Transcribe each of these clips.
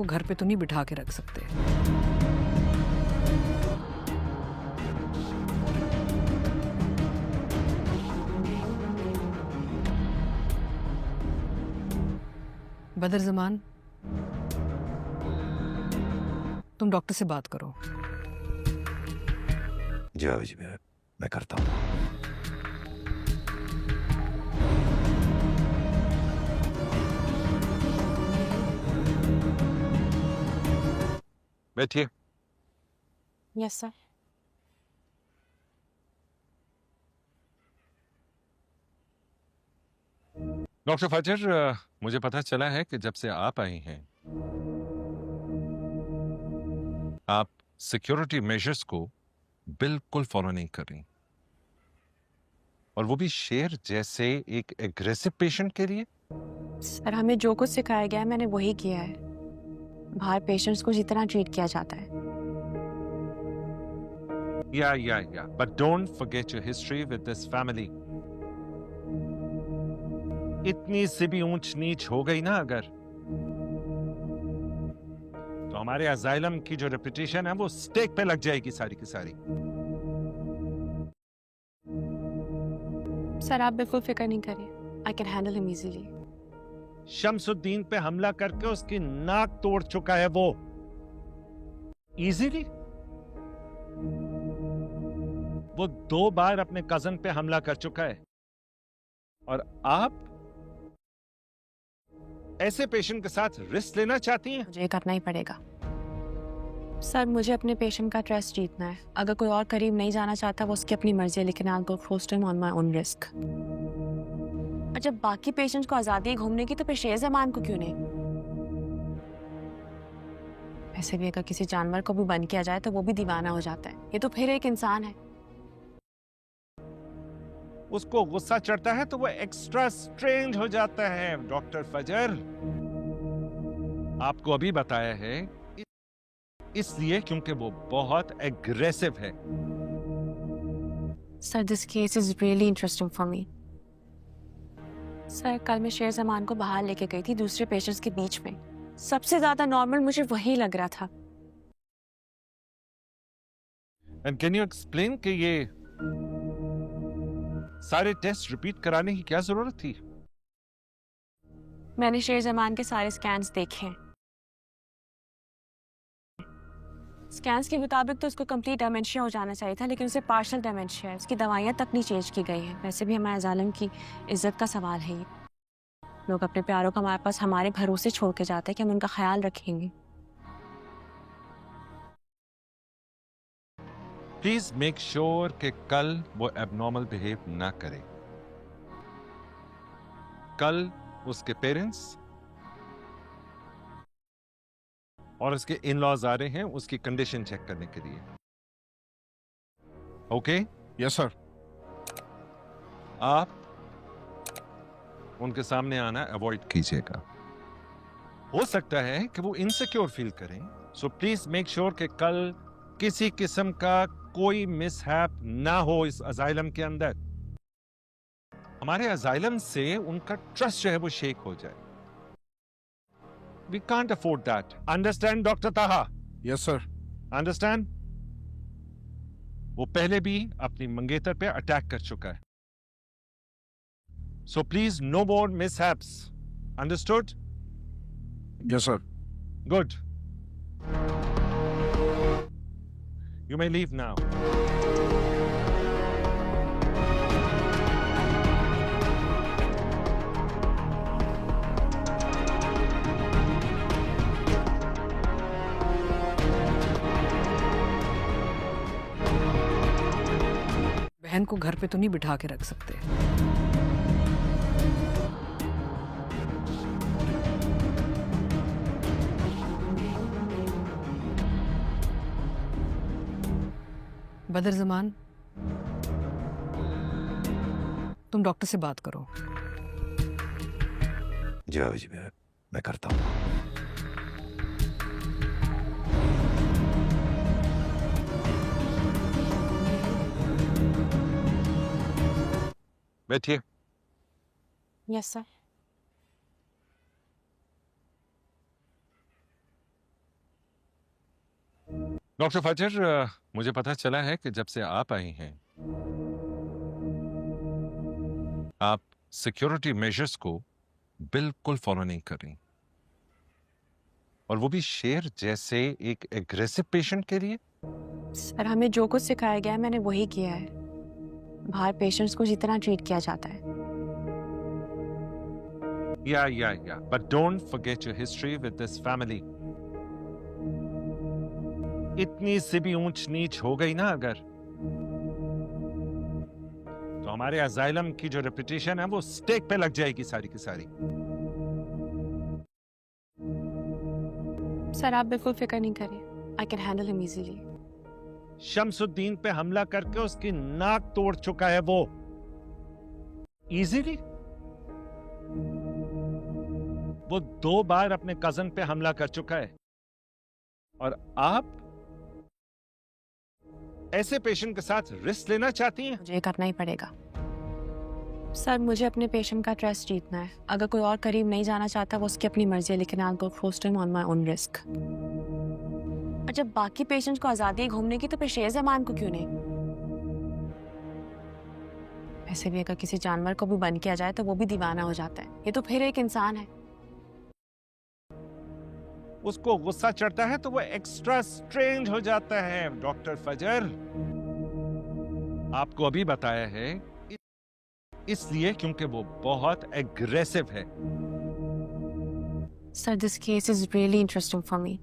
को घर पे तो नहीं बिठा के रख सकते। बदर जमान, तुम डॉक्टर से बात करो। जी भाभी जी, मैं करता हूँ। बैठिए। Yes sir. डॉक्टर फजर, मुझे पता चला है कि जब से आप आई हैं आप सिक्योरिटी मेजर्स को बिल्कुल फॉलो नहीं कर रही, और वो भी शेर जैसे एक एग्रेसिव पेशेंट के लिए। सर हमें जो कुछ सिखाया गया है मैंने वही किया है। बाहर पेशेंट्स को जितना ट्रीट किया जाता है। या but don't forget your history with this family. इतनी सी भी ऊंच नीच हो गई ना अगर, तो हमारे अजाइलम की जो रेपुटेशन है वो स्टेक पे लग जाएगी सारी की सारी। सर आप बिल्कुल फिक्र नहीं करिए, I can handle him easily. Shamsuddin पे हमला करके उसकी नाक तोड़ चुका है वो, इजीली। वो 2 बार अपने कजन पे हमला कर चुका है, और आप ऐसे पेशेंट के साथ रिस्क लेना चाहती हैं? मुझे करना ही पड़ेगा सर, मुझे अपने पेशेंट का ट्रस्ट जीतना है। अगर कोई और करीब नहीं जाना चाहता वो उसकी अपनी मर्जी है, लेकिन I will go close to him on my own risk. और जब बाकी पेशेंट्स को आजादी है घूमने की तो फिर शेर ज़मान को क्यों नहीं? वैसे भी अगर किसी जानवर को भी बंद किया जाए तो वो भी दीवाना हो जाता है, ये तो फिर एक इंसान है। उसको गुस्सा चढ़ता है तो वो एक्स्ट्रा स्ट्रेंज हो जाता है। डॉक्टर फजर, आपको अभी बताया है इसलिए क्योंकि वो बहुत एग्रेसिव है। Sir this case is really interesting for me. Sir कल मैं शेर ज़मान को बाहर लेके गई थी दूसरे पेशेंट्स के बीच में, सबसे ज्यादा नॉर्मल मुझे वही लग रहा था। एंड कैन यू एक्सप्लेन कि ये सारे टेस्ट रिपीट कराने की क्या जरूरत थी? मैंने शेर ज़मान के सारे स्कैन्स देखे हैं। स्कैन्स के मुताबिक तो उसको कंप्लीट डेमेंशिया हो जाना चाहिए था, लेकिन उसे पार्शियल डेमेंशिया है। उसकी दवाइयाँ तक नहीं चेंज की गई हैं। वैसे भी हमारे जालिम की इज्जत का सवाल है ये। लोग अपने प्यारों को हमारे पास हमारे भरोसे छोड़ के जाते हैं कि हम उनका ख्याल रखेंगे। प्लीज मेक श्योर कि कल वो एबनॉर्मल बिहेव ना करे। कल उसके पेरेंट्स और उसके इन लॉज आ रहे हैं उसकी कंडीशन चेक करने के लिए। ओके? Yes sir. आप उनके सामने आना अवॉइड कीजिएगा। हो सकता है कि वो इनसिक्योर फील करें, सो प्लीज मेक श्योर कि कल किसी किस्म का कोई मिसहैप ना हो इस अजाइलम के अंदर। हमारे अजाइलम से उनका ट्रस्ट जो है वो शेक हो जाए। We can't afford that. Understand, Dr. Taha? Yes sir. Understand? वो पहले भी अपनी मंगेतर पे अटैक कर चुका है। So please, no more mishaps. Understood? Yes sir. Good. You may leave now. बहन को घर पे तो नहीं बिठा के रख सकते। बदर जमान, तुम डॉक्टर से बात करो। जी भाभी जी, मैं करता हूँ। बैठिए। Yes sir. डॉक्टर फजर, मुझे पता चला है कि जब से आप आई हैं आप सिक्योरिटी मेजर्स को बिल्कुल फॉलो नहीं कर रही, और वो भी शेर जैसे एक एग्रेसिव पेशेंट के लिए। सर हमें जो कुछ सिखाया गया है मैंने वही किया है। बाहर पेशेंट्स को जितना ट्रीट किया जाता है। Yeah, but don't forget your history with this family. इतनी सी भी ऊंच नीच हो गई ना अगर, तो हमारे अजाइलम की जो रेपुटेशन है वो स्टेक पे लग जाएगी सारी की सारी। सर आप बिल्कुल फिक्र नहीं करिए, I can handle him easily. Shamsuddin पे हमला करके उसकी नाक तोड़ चुका है वो, इजीली। वो 2 बार अपने कजन पे हमला कर चुका है, और आप ऐसे पेशेंट के साथ रिस्क लेना चाहती हैं? मुझे करना ही पड़ेगा सर, मुझे अपने पेशेंट का ट्रस्ट जीतना है। अगर कोई और करीब नहीं जाना चाहता वो उसकी अपनी मर्जी है, लेकिन I will go close to him on my own risk. और जब बाकी पेशेंट्स को आजादी है घूमने की, तो फिर शेर ज़मान को क्यों नहीं? वैसे भी अगर किसी जानवर को भी बंद किया जाए तो वो भी दीवाना हो जाता है, ये तो फिर एक इंसान है। उसको गुस्सा चढ़ता है तो वो एक्स्ट्रा स्ट्रेंज हो जाता है। डॉक्टर फजर, आपको अभी बताया है इसलिए क्योंकि वो बहुत एग्रेसिव है। Sir this case is really interesting for me.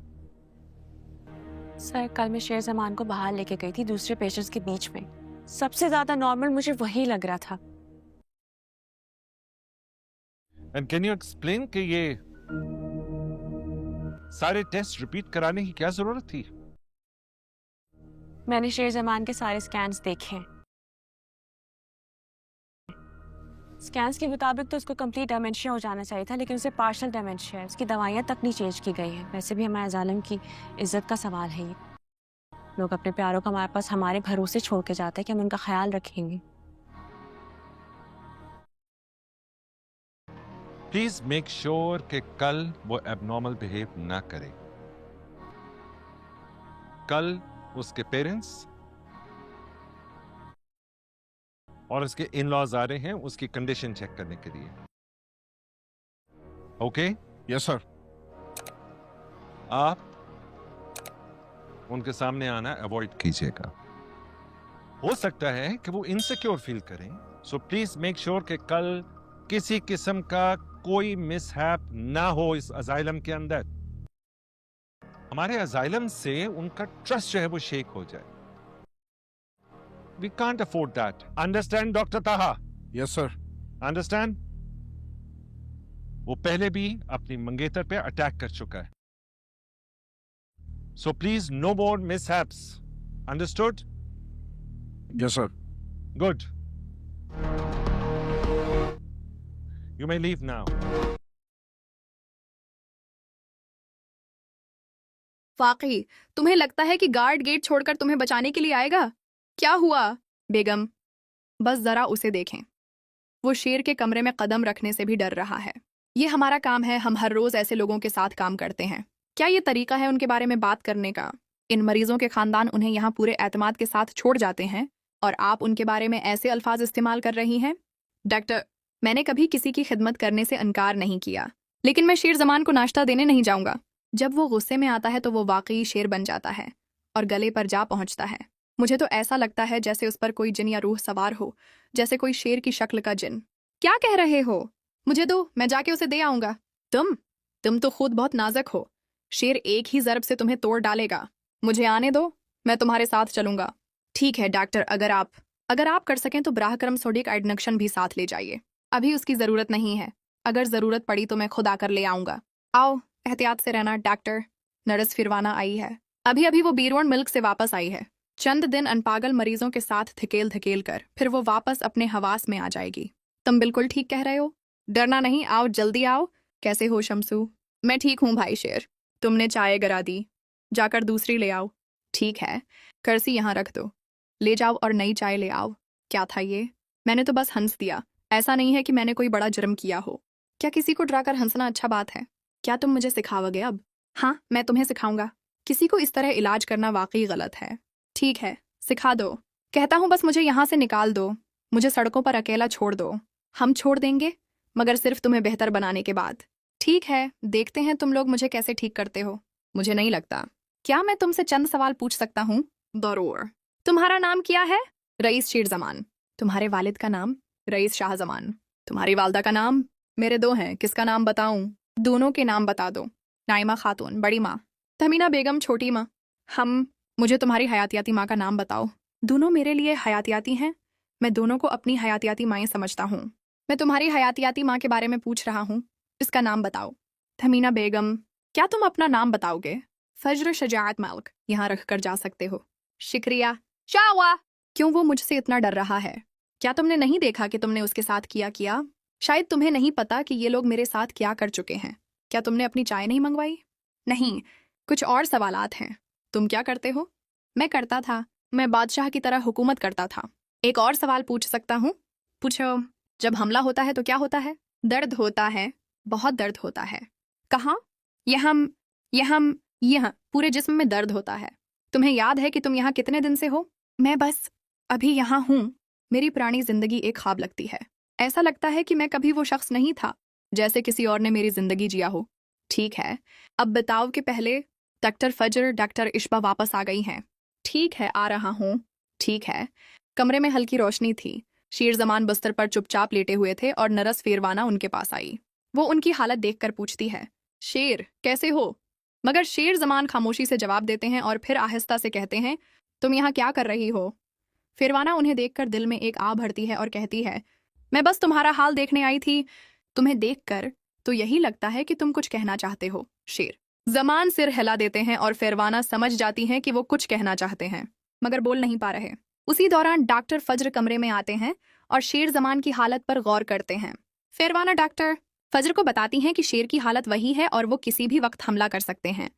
Sir कल मैं शेर ज़मान को बाहर लेके गई थी दूसरे पेशेंट्स के बीच में। सबसे ज्यादा नॉर्मल मुझे वही लग रहा था। एंड कैन यू एक्सप्लेन कि ये सारे टेस्ट रिपीट कराने की क्या जरूरत थी? मैंने शेर ज़मान के सारे स्कैन्स देखे हैं। स्कैन्स के मुताबिक तो उसको कंप्लीट डेमेंशिया हो जाना चाहिए था, लेकिन उसे पार्शल डेमेंशिया है। उसकी दवाइयाँ तक नहीं चेंज की गई हैं। वैसे भी हमारे जालिम की इज्जत का सवाल है ये। लोग अपने प्यारों को हमारे पास हमारे भरोसे छोड़ के जाते हैं कि हम उनका ख्याल रखेंगे। प्लीज मेक श्योर कि कल वो एबनॉर्मल बिहेव ना करे। कल उसके पेरेंट्स और उसके इन लॉज आ रहे हैं उसकी कंडीशन चेक करने के लिए। ओके? Yes sir. आप उनके सामने आना अवॉइड कीजिएगा। हो सकता है कि वो इनसिक्योर फील करें, सो प्लीज मेक श्योर कि कल किसी किस्म का कोई मिसहैप ना हो इस अजाइलम के अंदर। हमारे अजाइलम से उनका ट्रस्ट जो है वो शेक हो जाए। We can't afford that. Understand, Dr. Taha? Yes sir. Understand? वो पहले भी अपनी मंगेतर पे अटैक कर चुका है। So please, no more mishaps. Understood? Yes sir. Good. You may leave now. वाकई तुम्हें लगता है कि गार्ड गेट छोड़कर तुम्हें बचाने के लिए आएगा? क्या हुआ बेगम? बस जरा उसे देखें। वो शेर के कमरे में कदम रखने से भी डर रहा है। ये हमारा काम है, हम हर रोज ऐसे लोगों के साथ काम करते हैं। क्या ये तरीका है उनके बारे में बात करने का? इन मरीजों के खानदान उन्हें यहाँ पूरे एतमाद के साथ छोड़ जाते हैं और आप उनके बारे में ऐसे अल्फाज इस्तेमाल कर रही हैं। डॉक्टर, मैंने कभी किसी की खिदमत करने से इनकार नहीं किया, लेकिन मैं शेर ज़मान को नाश्ता देने नहीं जाऊंगा। जब वो गुस्से में आता है तो वो वाकई शेर बन जाता है और गले पर जा पहुंचता है। मुझे तो ऐसा लगता है जैसे उस पर कोई जिन या रूह सवार हो, जैसे कोई शेर की शक्ल का जिन। क्या कह रहे हो? मुझे दो, मैं जाके उसे दे आऊंगा। तुम तो खुद बहुत नाजुक हो। शेर एक ही ज़रब से तुम्हें तोड़ डालेगा। मुझे आने दो, मैं तुम्हारे साथ चलूंगा। ठीक है डॉक्टर, अगर आप कर सकें तो ब्राह करम सोडिक आइडनक्शन भी साथ ले जाइए। अभी उसकी ज़रूरत नहीं है, अगर ज़रूरत पड़ी तो मैं खुद आकर ले आऊंगा। आओ, एहतियात से रहना डॉक्टर। नर्स फिरवाना आई है, अभी वो बीरवन मिल्क से वापस आई है। चंद दिन अनपागल मरीजों के साथ धकेल कर फिर वो वापस अपने हवास में आ जाएगी। तुम बिल्कुल ठीक कह रहे हो, डरना नहीं, आओ जल्दी आओ। कैसे हो शमसू? मैं ठीक हूँ भाई शेर। तुमने चाय गिरा दी, जाकर दूसरी ले आओ। ठीक है, कर्सी यहाँ रख दो, ले जाओ और नई चाय ले आओ। क्या था ये? मैंने तो बस हंस दिया, ऐसा नहीं है कि मैंने कोई बड़ा जुर्म किया हो। क्या किसी को डराकर हंसना अच्छा बात है? क्या तुम मुझे सिखाओगे अब? हाँ, मैं तुम्हें सिखाऊंगा। किसी को इस तरह इलाज करना वाकई गलत है। ठीक है, सिखा दो। कहता हूँ बस मुझे यहाँ से निकाल दो, मुझे सड़कों पर अकेला छोड़ दो। हम छोड़ देंगे, मगर सिर्फ तुम्हें बेहतर बनाने के बाद। ठीक है, देखते हैं तुम लोग मुझे कैसे ठीक करते हो। मुझे नहीं लगता। क्या मैं तुमसे चंद सवाल पूछ सकता हूँ? जरूर। तुम्हारा नाम क्या है? रईस शेर जमान। तुम्हारे वालिद का नाम? रईस शाह जमान। तुम्हारी वालदा का नाम? मेरे दो हैं, किसका नाम बताऊं? दोनों के नाम बता दो। नाइमा खातून बड़ी माँ, तमीना बेगम छोटी माँ। मुझे तुम्हारी हयातियाती माँ का नाम बताओ। दोनों मेरे लिए हयातियाती हैं, मैं दोनों को अपनी हयातियाती माएँ समझता हूँ। मैं तुम्हारी हयातियाती माँ के बारे में पूछ रहा हूँ, इसका नाम बताओ। तमीना बेगम। क्या तुम अपना नाम बताओगे? फज्र शजाअत मलिक। यहाँ रख कर जा सकते हो। शुक्रिया। शावा। क्यों वो मुझसे इतना डर रहा है? क्या तुमने नहीं देखा कि तुमने उसके साथ किया? शायद तुम्हें नहीं पता कि ये लोग मेरे साथ क्या कर चुके हैं। क्या तुमने अपनी चाय नहीं मंगवाई? नहीं, कुछ और सवालात हैं। तुम क्या करते हो? मैं करता था, मैं बादशाह की तरह हुकूमत करता था। एक और सवाल पूछ सकता हूँ? पूछो। जब हमला होता है तो क्या होता है? दर्द होता है, बहुत दर्द होता है। कहाँ? यहाँ पूरे जिस्म में दर्द होता है। तुम्हें याद है कि तुम यहाँ कितने दिन से हो? मैं बस अभी यहाँ हूँ। मेरी पुरानी जिंदगी एक ख्वाब लगती है। ऐसा लगता है कि मैं कभी वो शख्स नहीं था, जैसे किसी और ने मेरी जिंदगी जिया हो। ठीक है, अब बताओ कि पहले डॉक्टर फजर, डॉक्टर इश्बा वापस आ गई हैं। ठीक है, आ रहा हूँ। ठीक है। कमरे में हल्की रोशनी थी। शेर जमान बिस्तर पर चुपचाप लेटे हुए थे और नरस फेरवाना उनके पास आई। वो उनकी हालत देखकर पूछती है, शेर कैसे हो? मगर शेर जमान खामोशी से जवाब देते हैं और फिर आहिस्ता से कहते हैं, तुम यहाँ क्या कर रही हो? फेरवाना उन्हें देखकर दिल में एक आ भरती है और कहती है, मैं बस तुम्हारा हाल देखने आई थी। तुम्हें देखकर तो यही लगता है कि तुम कुछ कहना चाहते हो। शेर जमान सिर हिला देते हैं और फेरवाना समझ जाती हैं कि वो कुछ कहना चाहते हैं, मगर बोल नहीं पा रहे। उसी दौरान डॉक्टर फज्र कमरे में आते हैं और शेर जमान की हालत पर गौर करते हैं। फेरवाना डॉक्टर फज्र को बताती हैं कि शेर की हालत वही है और वो किसी भी वक्त हमला कर सकते हैं।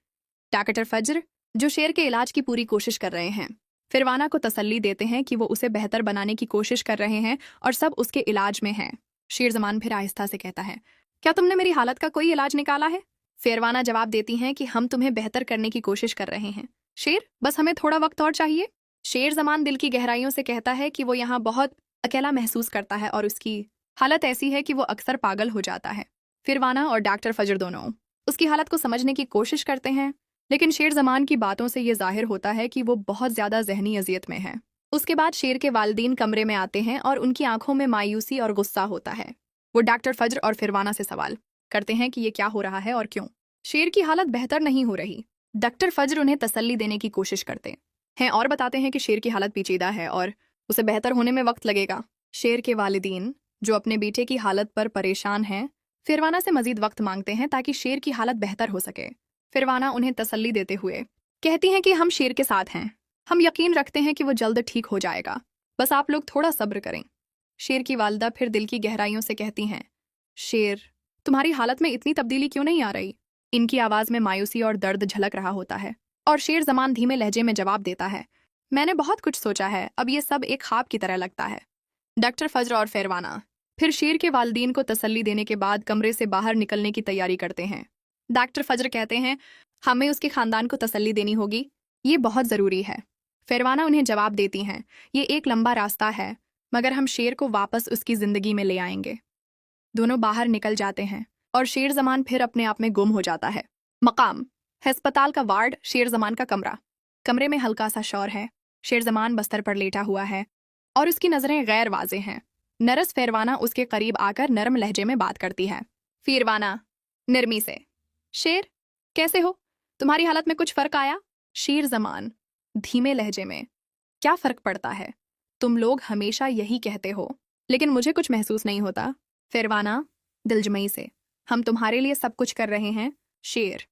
डॉक्टर फज्र, जो शेर के इलाज की पूरी कोशिश कर रहे हैं, फेरवाना को तसल्ली देते हैं कि वो उसे बेहतर बनाने की कोशिश कर रहे हैं और सब उसके इलाज में है। शेर जमान फिर आहिस्ता से कहता है, क्या तुमने मेरी हालत का कोई इलाज निकाला है? फेरवाना जवाब देती हैं कि हम तुम्हें बेहतर करने की कोशिश कर रहे हैं। शेर, बस हमें थोड़ा वक्त और चाहिए। शेर जमान दिल की गहराइयों से कहता है कि वो यहाँ बहुत अकेला महसूस करता है और उसकी हालत ऐसी है कि वो अक्सर पागल हो जाता है। फेरवाना और डॉक्टर फजर दोनों उसकी हालत को समझने की कोशिश करते हैं, लेकिन शेर जमान की बातों से ये जाहिर होता है कि वो बहुत ज्यादा जहनी अजियत में है। उसके बाद शेर के वालिदीन कमरे में आते हैं और उनकी आंखों में मायूसी और गुस्सा होता है। वो डॉक्टर फज्र और फेरवाना से सवाल करते हैं कि ये क्या हो रहा है और क्यों। शेर की हालत बेहतर नहीं हो रही। डॉक्टर फज्र उन्हें तसल्ली देने की कोशिश करते हैं और बताते हैं कि शेर की हालत पेचीदा है और उसे बेहतर होने में वक्त लगेगा। शेर के वालिदीन, जो अपने बेटे की हालत पर परेशान हैं, फेरवाना से मजीद वक्त मांगते हैं ताकि शेर की हालत बेहतर हो सके। फेरवाना उन्हें तसल्ली देते हुए कहती हैं कि हम शेर के साथ हैं, हम यकीन रखते हैं कि वो जल्द ठीक हो जाएगा, बस आप लोग थोड़ा सब्र करें। शेर की वालदा फिर दिल की गहराइयों से कहती हैं, शेर, तुम्हारी हालत में इतनी तब्दीली क्यों नहीं आ रही? इनकी आवाज़ में मायूसी और दर्द झलक रहा होता है और शेर जमान धीमे लहजे में जवाब देता है, मैंने बहुत कुछ सोचा है, अब ये सब एक ख्वाब की तरह लगता है। डॉक्टर फज्र और फेरवाना फिर शेर के वालिदीन को तसल्ली देने के बाद कमरे से बाहर निकलने की तैयारी करते हैं। डॉक्टर फज्र कहते हैं, हमें उसके खानदान को तसल्ली देनी होगी, ये बहुत ज़रूरी है। फेरवाना उन्हें जवाब देती हैं, ये एक लंबा रास्ता है, मगर हम शेर को वापस उसकी ज़िंदगी में ले आएंगे। दोनों बाहर निकल जाते हैं और शेर जमान फिर अपने आप में गुम हो जाता है। मकाम अस्पताल का वार्ड, शेर जमान का कमरा। कमरे में हल्का सा शोर है। शेर जमान बस्तर पर लेटा हुआ है और उसकी नज़रें गैर वाजे हैं। नरस फेरवाना उसके करीब आकर नरम लहजे में बात करती है। फेरवाना नरमी से, शेर कैसे हो? तुम्हारी हालत में कुछ फ़र्क आया? शेर जमान धीमे लहजे में, क्या फ़र्क पड़ता है? तुम लोग हमेशा यही कहते हो, लेकिन मुझे कुछ महसूस नहीं होता। फेरवाना दिलजमई से, हम तुम्हारे लिए सब कुछ कर रहे हैं। शेर,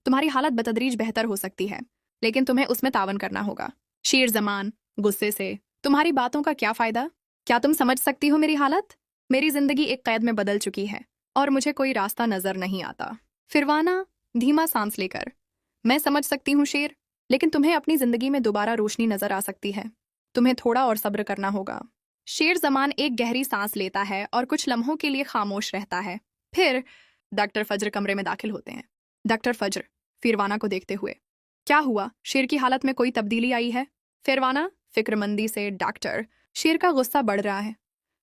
तुम्हारी हालत बतदरीज बेहतर हो सकती है, लेकिन तुम्हें उसमें तावन करना होगा। शेर जमान गुस्से से, तुम्हारी बातों का क्या फ़ायदा? क्या तुम समझ सकती हो मेरी हालत? मेरी ज़िंदगी एक कैद में बदल चुकी है और मुझे कोई रास्ता नज़र नहीं आता। फेरवाना धीमा सांस लेकर, मैं समझ सकती हूँ शेर, लेकिन तुम्हें अपनी ज़िंदगी में दोबारा रोशनी नज़र आ सकती है। तुम्हें थोड़ा और सब्र करना होगा। शेर जमान एक गहरी सांस लेता है और कुछ लम्हों के लिए खामोश रहता है। फिर डॉक्टर फज्र कमरे में दाखिल होते हैं। डॉक्टर फज्र फेरवाना को देखते हुए, क्या हुआ? शेर की हालत में कोई तब्दीली आई है? फिरवाना फिक्रमंदी से डॉक्टर, शेर का गुस्सा बढ़ रहा है,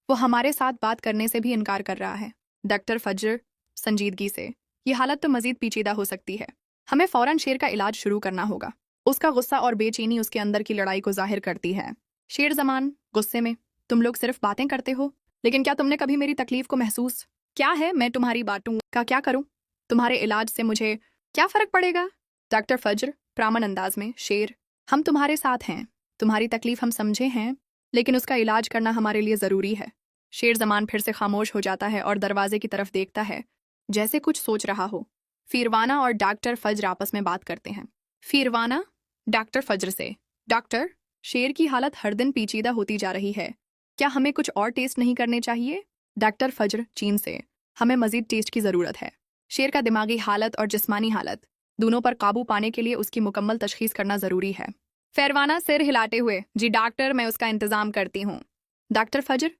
वो हमारे साथ बात करने से भी इनकार कर रहा है। डॉक्टर फजर संजीदगी से, ये हालत तो मजीद पेचीदा हो सकती है, हमें फौरन शेर का इलाज शुरू करना होगा। उसका गुस्सा और बेचैनी उसके अंदर की लड़ाई को जाहिर करती है। शेर जमान गुस्से में, तुम लोग सिर्फ बातें करते हो, लेकिन क्या तुमने कभी मेरी तकलीफ को महसूस क्या है? मैं तुम्हारी बातों का क्या करूं? तुम्हारे इलाज से मुझे क्या फर्क पड़ेगा? डॉक्टर फजर प्रामण अंदाज में, शेर हम तुम्हारे साथ हैं, तुम्हारी तकलीफ हम समझे हैं, लेकिन उसका इलाज करना हमारे लिए ज़रूरी है। शेर जमान फिर से खामोश हो जाता है और दरवाजे की तरफ देखता है, जैसे कुछ सोच रहा हो। फिरवाना और डॉक्टर फजर आपस में बात करते हैं। फिरवाना डॉक्टर फजर से, डॉक्टर, शेर की हालत हर दिन पेचीदा होती जा रही है, क्या हमें कुछ और टेस्ट नहीं करने चाहिए? डॉक्टर फजर चीन से, हमें मजीद टेस्ट की ज़रूरत है। शेर का दिमागी हालत और जिस्मानी हालत दोनों पर काबू पाने के लिए उसकी मुकम्मल तशखीस करना ज़रूरी है। फिरवाना सिर हिलाते हुए, जी डॉक्टर, मैं उसका इंतज़ाम करती हूँ। डॉक्टर फजर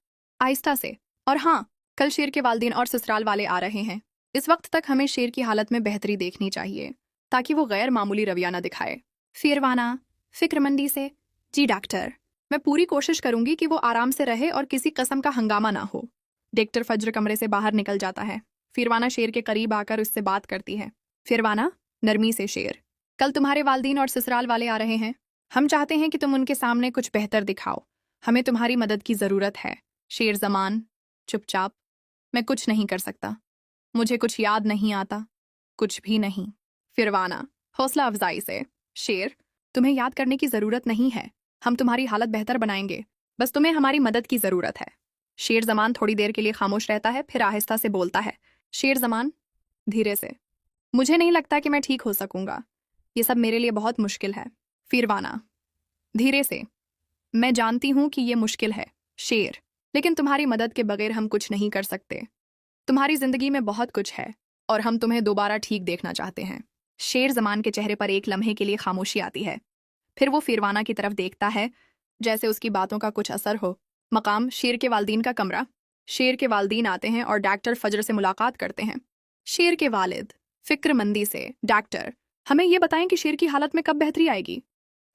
आहिस्ता से, और हाँ, कल शेर के वालिदैन और ससुराल वाले आ रहे हैं। इस वक्त तक हमें शेर की हालत में बेहतरी देखनी चाहिए ताकि वो गैर मामूली रवैया न दिखाए। फिरवाना फिक्रमंदी से, जी डॉक्टर, मैं पूरी कोशिश करूंगी कि वो आराम से रहे और किसी किस्म का हंगामा ना हो। डॉक्टर फजर कमरे से बाहर निकल जाता है। फिरवाना शेर के करीब आकर उससे बात करती है। फिरवाना नरमी से, शेर, कल तुम्हारे वालिदैन और ससुराल वाले आ रहे हैं, हम चाहते हैं कि तुम उनके सामने कुछ बेहतर दिखाओ, हमें तुम्हारी मदद की ज़रूरत है। शेर जमान चुपचाप, मैं कुछ नहीं कर सकता, मुझे कुछ याद नहीं आता, कुछ भी नहीं। फिरवाना हौसला अफजाई से, शेर, तुम्हें याद करने की ज़रूरत नहीं है, हम तुम्हारी हालत बेहतर बनाएंगे, बस तुम्हें हमारी मदद की ज़रूरत है। शेर जमान थोड़ी देर के लिए खामोश रहता है, फिर आहिस्ता से बोलता है। शेर जमान धीरे से, मुझे नहीं लगता कि मैं ठीक हो सकूंगा, ये सब मेरे लिए बहुत मुश्किल है। फिरवाना धीरे से, मैं जानती हूं कि ये मुश्किल है शेर, लेकिन तुम्हारी मदद के बगैर हम कुछ नहीं कर सकते। तुम्हारी जिंदगी में बहुत कुछ है और हम तुम्हें दोबारा ठीक देखना चाहते हैं। शेर जमान के चेहरे पर एक लम्हे के लिए खामोशी आती है, फिर वो फिरवाना की तरफ देखता है, जैसे उसकी बातों का कुछ असर हो। मकाम शेर के वालिदैन का कमरा। शेर के वालिदैन आते हैं और डॉक्टर फजर से मुलाकात करते हैं। शेर के वालिद फिक्रमंदी से, डॉक्टर, हमें ये बताएं कि शेर की हालत में कब बेहतरी आएगी,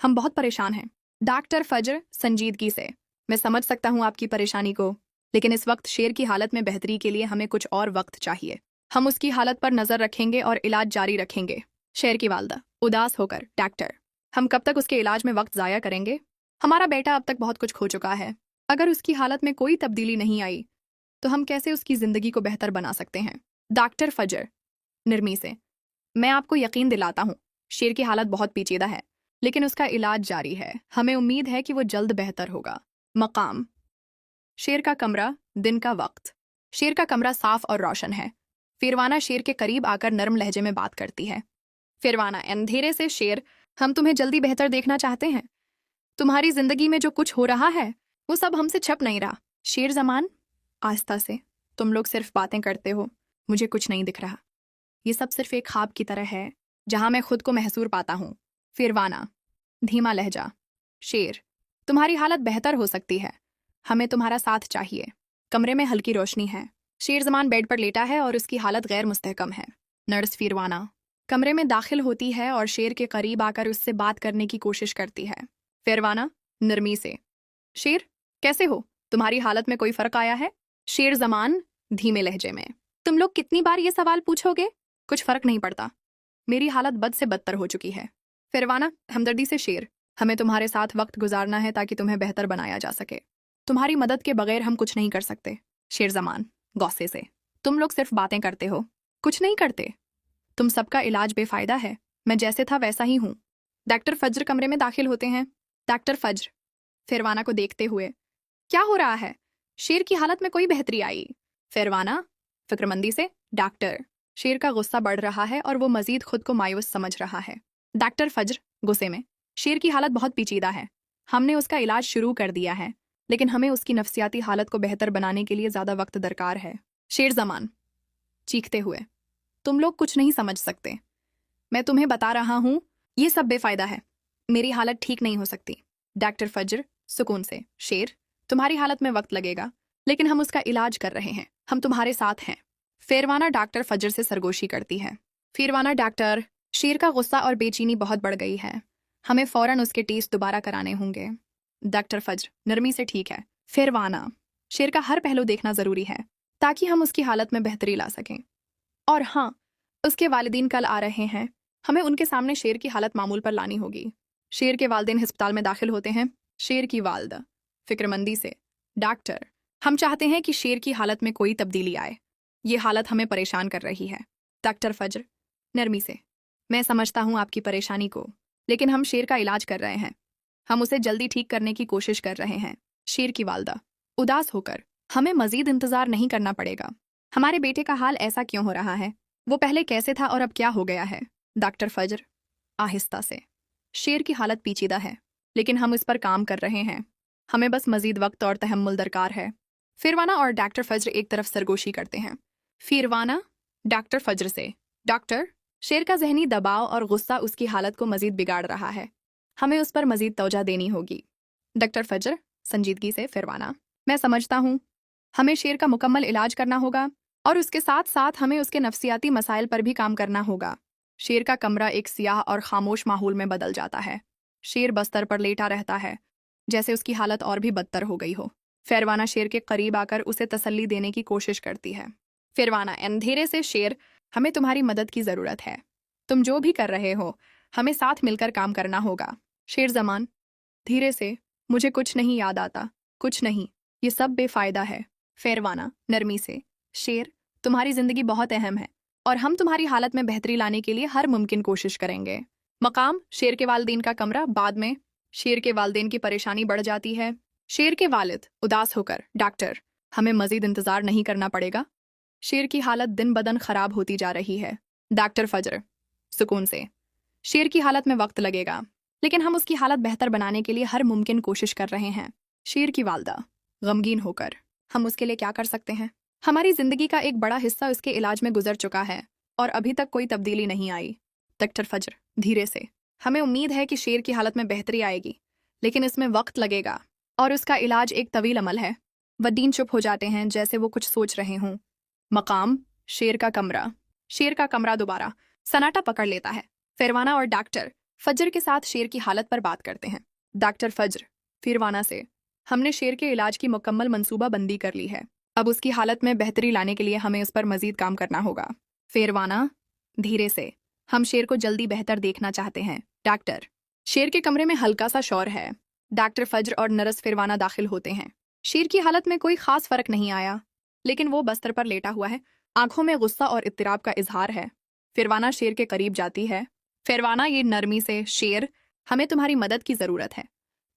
हम बहुत परेशान हैं। डॉक्टर फजर संजीदगी से, मैं समझ सकता हूँ आपकी परेशानी को, लेकिन इस वक्त शेर की हालत में बेहतरी के लिए हमें कुछ और वक्त चाहिए। हम उसकी हालत पर नज़र रखेंगे और इलाज जारी रखेंगे। शेर की वालदा उदास होकर, डॉक्टर, हम कब तक उसके इलाज में वक्त ज़ाया करेंगे? हमारा बेटा अब तक बहुत कुछ खो चुका है, अगर उसकी हालत में कोई तब्दीली नहीं आई तो हम कैसे उसकी ज़िंदगी को बेहतर बना सकते हैं? डॉक्टर फजर नरमी से, मैं आपको यकीन दिलाता हूँ, शेर की हालत बहुत पेचीदा है, लेकिन उसका इलाज जारी है, हमें उम्मीद है कि वो जल्द बेहतर होगा। मकाम शेर का कमरा, दिन का वक्त। शेर का कमरा साफ और रोशन है। फिरवाना शेर के करीब आकर नरम लहजे में बात करती है। फिरवाना अंधेरे से, शेर, हम तुम्हें जल्दी बेहतर देखना चाहते हैं, तुम्हारी जिंदगी में जो कुछ हो रहा है वो सब हमसे छप नहीं रहा। शेर जमान आस्था से, तुम लोग सिर्फ बातें करते हो, मुझे कुछ नहीं दिख रहा, ये सब सिर्फ एक ख्वाब की तरह है जहां मैं खुद को महसूर पाता हूँ। फिरवाना धीमा लहजा, शेर, तुम्हारी हालत बेहतर हो सकती है, हमें तुम्हारा साथ चाहिए। कमरे में हल्की रोशनी है। शेर जमान बेड पर लेटा है और उसकी हालत गैर मुस्तहकम है। नर्स फिरवाना कमरे में दाखिल होती है और शेर के करीब आकर उससे बात करने की कोशिश करती है। फिरवाना नरमी से, शेर, कैसे हो, तुम्हारी हालत में कोई फर्क आया है? शेर जमान धीमे लहजे में, तुम लोग कितनी बार ये सवाल पूछोगे, कुछ फर्क नहीं पड़ता, मेरी हालत बद से बदतर हो चुकी है। फिरवाना हमदर्दी से, शेर, हमें तुम्हारे साथ वक्त गुजारना है ताकि तुम्हें बेहतर बनाया जा सके, तुम्हारी मदद के बगैर हम कुछ नहीं कर सकते। शेर जमान गौसे से, तुम लोग सिर्फ बातें करते हो, कुछ नहीं करते, तुम सबका इलाज बेफायदा है, मैं जैसे था वैसा ही हूँ। डॉक्टर फजर कमरे में दाखिल होते हैं। डॉक्टर फजर फिरवाना को देखते हुए, क्या हो रहा है, शेर की हालत में कोई बेहतरी आई? फिरवाना फिक्रमंदी से, डॉक्टर, शेर का गुस्सा बढ़ रहा है और वो मजीद खुद को मायूस समझ रहा है। डॉक्टर फजर गुस्से में, शेर की हालत बहुत पेचीदा है, हमने उसका इलाज शुरू कर दिया है, लेकिन हमें उसकी नफ्सियाती हालत को बेहतर बनाने के लिए ज़्यादा वक्त दरकार है। शेर जमान चीखते हुए, तुम लोग कुछ नहीं समझ सकते, मैं तुम्हें बता रहा हूँ, ये सब बेफायदा है, मेरी हालत ठीक नहीं हो सकती। डॉक्टर फजर सुकून से, शेर, तुम्हारी हालत में वक्त लगेगा, लेकिन हम उसका इलाज कर रहे हैं, हम तुम्हारे साथ हैं। फिरवाना डॉक्टर फजर से सरगोशी करती है। फिरवाना डॉक्टर शेर का गुस्सा और बेचैनी बहुत बढ़ गई है। हमें फौरन उसके टेस्ट दोबारा कराने होंगे। डॉक्टर फज्र नरमी से ठीक है। फिर वाना, शेर का हर पहलू देखना जरूरी है ताकि हम उसकी हालत में बेहतरी ला सकें। और हाँ, उसके वालिदीन कल आ रहे हैं। हमें उनके सामने शेर की हालत मामूल पर लानी होगी। शेर के वालिदैन अस्पताल में दाखिल होते हैं। शेर की वालदा फिक्रमंदी से, डॉक्टर, हम चाहते हैं कि शेर की हालत में कोई तब्दीली आए। ये हालत हमें परेशान कर रही है। डॉक्टर फज्र नरमी से, मैं समझता हूँ आपकी परेशानी को, लेकिन हम शेर का इलाज कर रहे हैं। हम उसे जल्दी ठीक करने की कोशिश कर रहे हैं। शेर की वालदा उदास होकर, हमें मजीद इंतजार नहीं करना पड़ेगा। हमारे बेटे का हाल ऐसा क्यों हो रहा है? वो पहले कैसे था और अब क्या हो गया है? डॉक्टर फज्र आहिस्ता से, शेर की हालत पेचीदा है, लेकिन हम इस पर काम कर रहे हैं। हमें बस मजीद वक्त और तहम्मुल दरकार है। फिरवाना और डॉक्टर फज्र एक तरफ सरगोशी करते हैं। फिरवाना डॉक्टर फज्र से, डॉक्टर, शेर का जहनी दबाव और गुस्सा उसकी हालत को मजीद बिगाड़ रहा है। हमें उस पर मजीद तवज्जो देनी होगी। डॉक्टर फज्र संजीदगी से, फिरवाना, मैं समझता हूँ। हमें शेर का मुकम्मल इलाज करना होगा और उसके साथ साथ हमें उसके नफ्सियाती मसाइल पर भी काम करना होगा। शेर का कमरा एक सियाह और खामोश माहौल में बदल जाता है। शेर बस्तर पर लेटा रहता है, जैसे उसकी हालत और भी बदतर हो गई हो। फिरवाना शेर के करीब आकर उसे तसल्ली देने की कोशिश करती है। फिरवाना अंधेरे से, शेर, हमें तुम्हारी मदद की ज़रूरत है। तुम जो भी कर रहे हो, हमें साथ मिलकर काम करना होगा। शेर जमान धीरे से, मुझे कुछ नहीं याद आता, कुछ नहीं, ये सब बेफायदा है। फिरवाना नरमी से, शेर, तुम्हारी ज़िंदगी बहुत अहम है और हम तुम्हारी हालत में बेहतरी लाने के लिए हर मुमकिन कोशिश करेंगे। मकाम शेर के वालिदैन का कमरा। बाद में शेर के वालिदैन की परेशानी बढ़ जाती है। शेर के वालिद उदास होकर, डॉक्टर, हमें मजीद इंतजार नहीं करना पड़ेगा। शेर की हालत दिन बदन खराब होती जा रही है। डॉक्टर फज्र सुकून से, शेर की हालत में वक्त लगेगा, लेकिन हम उसकी हालत बेहतर बनाने के लिए हर मुमकिन कोशिश कर रहे हैं। शेर की वालदा गमगीन होकर, हम उसके लिए क्या कर सकते हैं? हमारी जिंदगी का एक बड़ा हिस्सा उसके इलाज में गुजर चुका है और अभी तक कोई तब्दीली नहीं आई। डॉक्टर फज्र धीरे से, हमें उम्मीद है कि शेर की हालत में बेहतरी आएगी, लेकिन इसमें वक्त लगेगा और उसका इलाज एक तवील अमल है। वदीन चुप हो जाते हैं, जैसे वो कुछ सोच रहे हों। मकाम शेर का कमरा। शेर का कमरा दोबारा सन्नाटा पकड़ लेता है। फिरवाना और डॉक्टर फज्र के साथ शेर की हालत पर बात करते हैं। डॉक्टर फज्र फिरवाना से, हमने शेर के इलाज की मुकम्मल मंसूबा बंदी कर ली है। अब उसकी हालत में बेहतरी लाने के लिए हमें उस पर मजीद काम करना होगा। फिरवाना धीरे से, हम शेर को जल्दी बेहतर देखना चाहते हैं। डॉक्टर, शेर के कमरे में हल्का सा शोर है। डॉक्टर फज्र और नर्स फिरवाना दाखिल होते हैं। शेर की हालत में कोई खास फर्क नहीं आया, लेकिन वो बस्तर पर लेटा हुआ है। आंखों में गुस्सा और इत्तिराब का इजहार है। फिरवाना शेर के करीब जाती है। फिरवाना ये नरमी से, शेर, हमें तुम्हारी मदद की ज़रूरत है।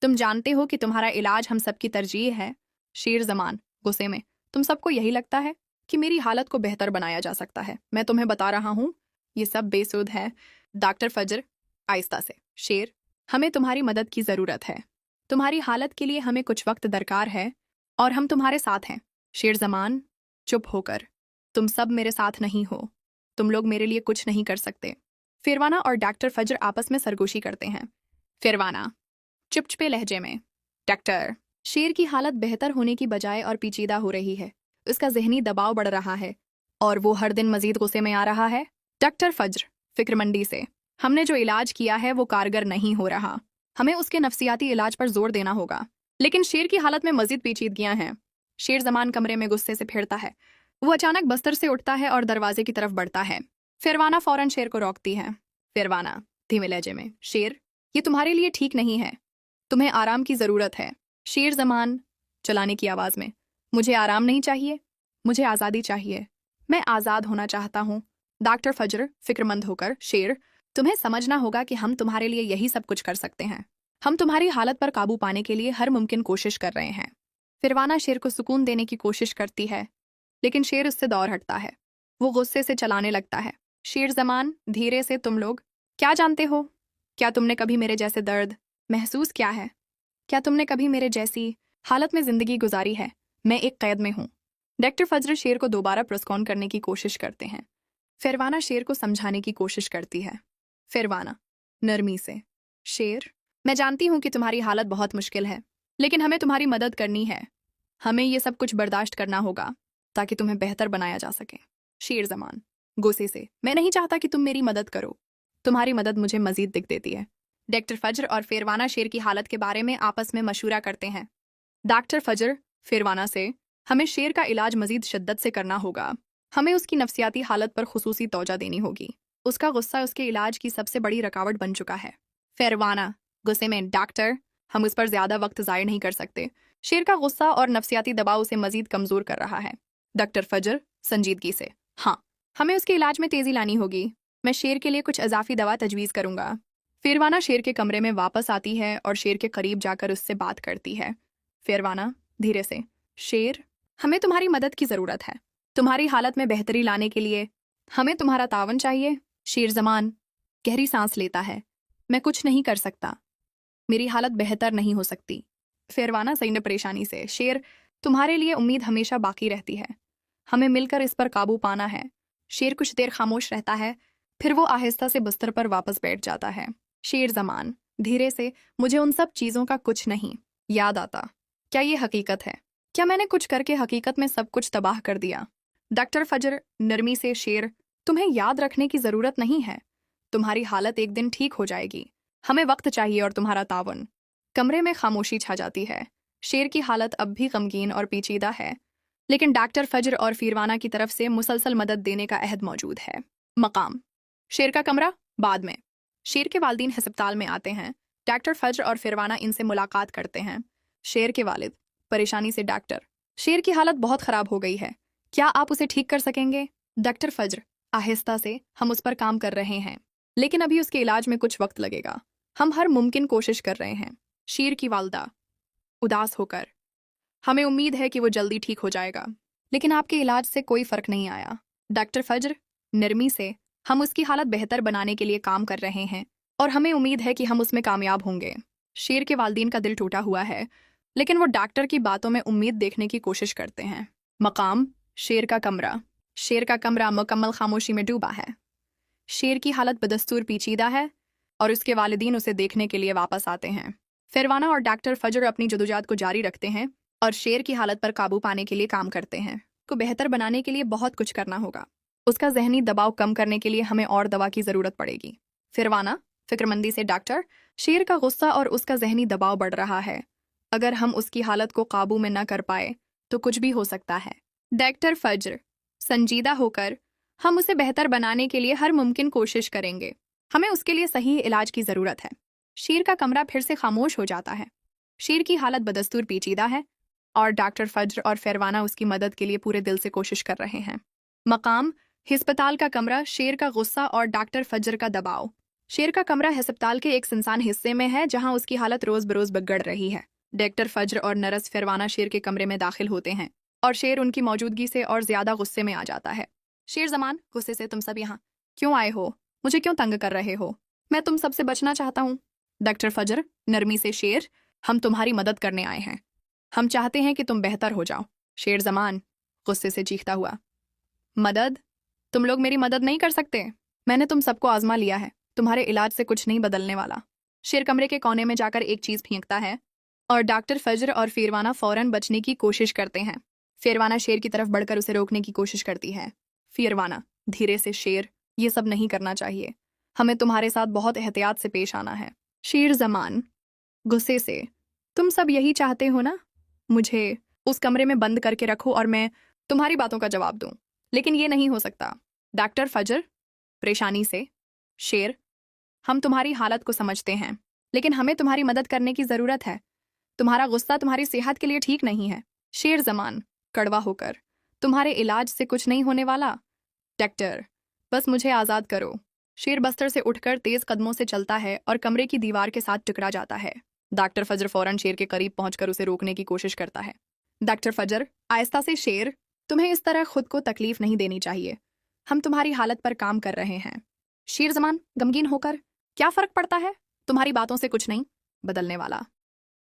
तुम जानते हो कि तुम्हारा इलाज हम सबकी तरजीह है। शेर जमान गुस्से में, तुम सबको यही लगता है कि मेरी हालत को बेहतर बनाया जा सकता है। मैं तुम्हें बता रहा हूँ, ये सब बेसुध है। डॉक्टर फज्र आहिस्ता से, शेर, हमें तुम्हारी मदद की ज़रूरत है। तुम्हारी हालत के लिए हमें कुछ वक्त दरकार है और हम तुम्हारे साथ हैं। शेर जमान चुप होकर, तुम सब मेरे साथ नहीं हो। तुम लोग मेरे लिए कुछ नहीं कर सकते। फिरवाना और डॉक्टर फज्र आपस में सरगोशी करते हैं। फिरवाना चुपचुपे लहजे में, डॉक्टर, शेर की हालत बेहतर होने की बजाय और पेचीदा हो रही है। उसका जहनी दबाव बढ़ रहा है और वो हर दिन मजीद गुस्से में आ रहा है। डॉक्टर फज्र फिक्रमंदी से, हमने जो इलाज किया है वो कारगर नहीं हो रहा। हमें उसके नफ्सियाती इलाज पर जोर देना होगा, लेकिन शेर की हालत में मजीद पेचीदगियां हैं। शेर जमान कमरे में गुस्से से फिरता है। वो अचानक बस्तर से उठता है और दरवाजे की तरफ बढ़ता है। फिरवाना फौरन शेर को रोकती है। फिरवाना धीमे लहजे में, शेर, ये तुम्हारे लिए ठीक नहीं है। तुम्हें आराम की ज़रूरत है। शेर जमान चलाने की आवाज़ में, मुझे आराम नहीं चाहिए, मुझे आज़ादी चाहिए। मैं आज़ाद होना चाहता हूँ। डॉक्टर फज्र फिक्रमंद होकर, शेर, तुम्हें समझना होगा कि हम तुम्हारे लिए यही सब कुछ कर सकते हैं। हम तुम्हारी हालत पर काबू पाने के लिए हर मुमकिन कोशिश कर रहे हैं। फिरवाना शेर को सुकून देने की कोशिश करती है, लेकिन शेर उससे दौड़ हटता है। वो गुस्से से चलाने लगता है। शेर जमान धीरे से, तुम लोग क्या जानते हो? क्या तुमने कभी मेरे जैसे दर्द महसूस किया है? क्या तुमने कभी मेरे जैसी हालत में ज़िंदगी गुजारी है? मैं एक कैद में हूँ। डॉक्टर फज्र शेर को दोबारा प्रस्कॉन करने की कोशिश करते हैं। फिरवाना शेर को समझाने की कोशिश करती है। फिरवाना नरमी से, शेर, मैं जानती हूँ कि तुम्हारी हालत बहुत मुश्किल है, लेकिन हमें तुम्हारी मदद करनी है। हमें ये सब कुछ बर्दाश्त करना होगा ताकि तुम्हें बेहतर बनाया जा सके। शेर जमान गुस्से से, मैं नहीं चाहता कि तुम मेरी मदद करो। तुम्हारी मदद मुझे मजीद दिख देती है। डॉक्टर फजर और फिरवाना शेर की हालत के बारे में आपस में मशूरा करते हैं। डॉक्टर फजर फिरवाना से, हमें शेर का इलाज मजीद शिद्दत से करना होगा। हमें उसकी नफ्सियाती हालत पर खुसूसी तवज्जो देनी होगी। उसका गुस्सा उसके इलाज की सबसे बड़ी रुकावट बन चुका है। फिरवाना गुस्से में, डॉक्टर हम उस पर ज्यादा वक्त ज़ाया नहीं कर सकते। शेर का गुस्सा और नफ्सियाती दबाव उसे मजीद कमजोर कर रहा है। डॉक्टर फजर संजीदगी से, हाँ हमें उसके इलाज में तेजी लानी होगी। मैं शेर के लिए कुछ इजाफी दवा तजवीज़ करूंगा। फिरवाना शेर के कमरे में वापस आती है और शेर के करीब जाकर उससे बात करती है। फिरवाना धीरे से, शेर हमें तुम्हारी मदद की ज़रूरत है। तुम्हारी हालत में बेहतरी लाने के लिए हमें तुम्हारा तावन चाहिए। शेर ज़मान गहरी सांस लेता है। मैं कुछ नहीं कर सकता, मेरी हालत बेहतर नहीं हो सकती। फिरवाना सही ने परेशानी से, शेर तुम्हारे लिए उम्मीद हमेशा बाकी रहती है। हमें मिलकर इस पर काबू पाना है। शेर कुछ देर खामोश रहता है, फिर वो आहिस्ता से बिस्तर पर वापस बैठ जाता है। शेर ज़मान धीरे से, मुझे उन सब चीज़ों का कुछ नहीं याद आता। क्या ये हकीकत है? क्या मैंने कुछ करके हकीकत में सब कुछ तबाह कर दिया? डॉक्टर फजर नरमी से, शेर तुम्हें याद रखने की ज़रूरत नहीं है। तुम्हारी हालत एक दिन ठीक हो जाएगी। हमें वक्त चाहिए और तुम्हारा तावन। कमरे में खामोशी छा जाती है। शेर की हालत अब भी गमगीन और पेचीदा है, लेकिन डॉक्टर फजर और फिरवाना की तरफ से मुसलसल मदद देने का अहद मौजूद है। मकाम शेर का कमरा। बाद में शेर के वालिदीन हस्पताल में आते हैं। डॉक्टर फजर और फिरवाना इनसे मुलाकात करते हैं। शेर के वालिद परेशानी से, डॉक्टर शेर की हालत बहुत ख़राब हो गई है, क्या आप उसे ठीक कर सकेंगे? डॉक्टर फजर आहिस्ता से, हम उस पर काम कर रहे हैं, लेकिन अभी उसके इलाज में कुछ वक्त लगेगा। हम हर मुमकिन कोशिश कर रहे हैं। शेर की वालदा उदास होकर, हमें उम्मीद है कि वो जल्दी ठीक हो जाएगा, लेकिन आपके इलाज से कोई फ़र्क नहीं आया। डॉक्टर फजर नरमी से, हम उसकी हालत बेहतर बनाने के लिए काम कर रहे हैं और हमें उम्मीद है कि हम उसमें कामयाब होंगे। शेर के वालिदीन का दिल टूटा हुआ है, लेकिन वो डॉक्टर की बातों में उम्मीद देखने की कोशिश करते हैं। मकाम शेर का कमरा। शेर का कमरा मुकम्मल खामोशी में डूबा है। शेर की हालत बदस्तूर पेचीदा है और उसके वालिदीन उसे देखने के लिए वापस आते हैं। फिरवाना और डॉक्टर फजर अपनी जदोजहद को जारी रखते हैं और शेर की हालत पर काबू पाने के लिए काम करते हैं। को बेहतर बनाने के लिए बहुत कुछ करना होगा। उसका जहनी दबाव कम करने के लिए हमें और दवा की ज़रूरत पड़ेगी। फिरवाना फिक्रमंदी से, डॉक्टर शेर का गुस्सा और उसका जहनी दबाव बढ़ रहा है। अगर हम उसकी हालत को काबू में न कर पाए तो कुछ भी हो सकता है। डॉक्टर फजर संजीदा होकर, हम उसे बेहतर बनाने के लिए हर मुमकिन कोशिश करेंगे। हमें उसके लिए सही इलाज की ज़रूरत है। शेर का कमरा फिर से खामोश हो जाता है। शेर की हालत बदस्तूर पेचीदा है और डॉक्टर फजर और फिरवाना उसकी मदद के लिए पूरे दिल से कोशिश कर रहे हैं। मकाम हिस्पताल का कमरा। शेर का गुस्सा और डॉक्टर फजर का दबाव। शेर का कमरा हिस्पताल के एक सुनसान हिस्से में है जहां उसकी हालत रोज़ बरोज़ बिगड़ रही है। डॉक्टर फजर और नर्स फिरवाना शेर के कमरे में दाखिल होते हैं और शेर उनकी मौजूदगी से और ज़्यादा गुस्से में आ जाता है। शेर ज़मान गुस्से से, तुम सब यहाँ क्यों आए हो? मुझे क्यों तंग कर रहे हो? मैं तुम सबसे बचना चाहता हूँ। डॉक्टर फजर नरमी से, शेर हम तुम्हारी मदद करने आए हैं। हम चाहते हैं कि तुम बेहतर हो जाओ। शेर ज़मान गुस्से से चीखता हुआ, मदद? तुम लोग मेरी मदद नहीं कर सकते। मैंने तुम सबको आजमा लिया है, तुम्हारे इलाज से कुछ नहीं बदलने वाला। शेर कमरे के कोने में जाकर एक चीज़ फेंकता है और डॉक्टर फजर और फिरवाना फ़ौरन बचने की कोशिश करते हैं। फिरवाना शेर की तरफ बढ़कर उसे रोकने की कोशिश करती है। फिरवाना धीरे से, शेर ये सब नहीं करना चाहिए, हमें तुम्हारे साथ बहुत एहतियात से पेश आना है। शेर ज़मान गुस्से से, तुम सब यही चाहते हो ना? मुझे उस कमरे में बंद करके रखो और मैं तुम्हारी बातों का जवाब दूं, लेकिन ये नहीं हो सकता। डॉक्टर फजर परेशानी से, शेर हम तुम्हारी हालत को समझते हैं, लेकिन हमें तुम्हारी मदद करने की ज़रूरत है। तुम्हारा गुस्सा तुम्हारी सेहत के लिए ठीक नहीं है। शेर ज़मान कड़वा होकर, तुम्हारे इलाज से कुछ नहीं होने वाला। डॉक्टर बस मुझे आज़ाद करो। शेर बस्तर से उठकर तेज़ कदमों से चलता है और कमरे की दीवार के साथ टकरा जाता है। डॉक्टर फजर फ़ौरन शेर के करीब पहुंचकर उसे रोकने की कोशिश करता है। डॉक्टर फजर आहिस्ता से, शेर तुम्हें इस तरह खुद को तकलीफ नहीं देनी चाहिए, हम तुम्हारी हालत पर काम कर रहे हैं। शेर ज़मान गमगीन होकर, क्या फ़र्क पड़ता है? तुम्हारी बातों से कुछ नहीं बदलने वाला।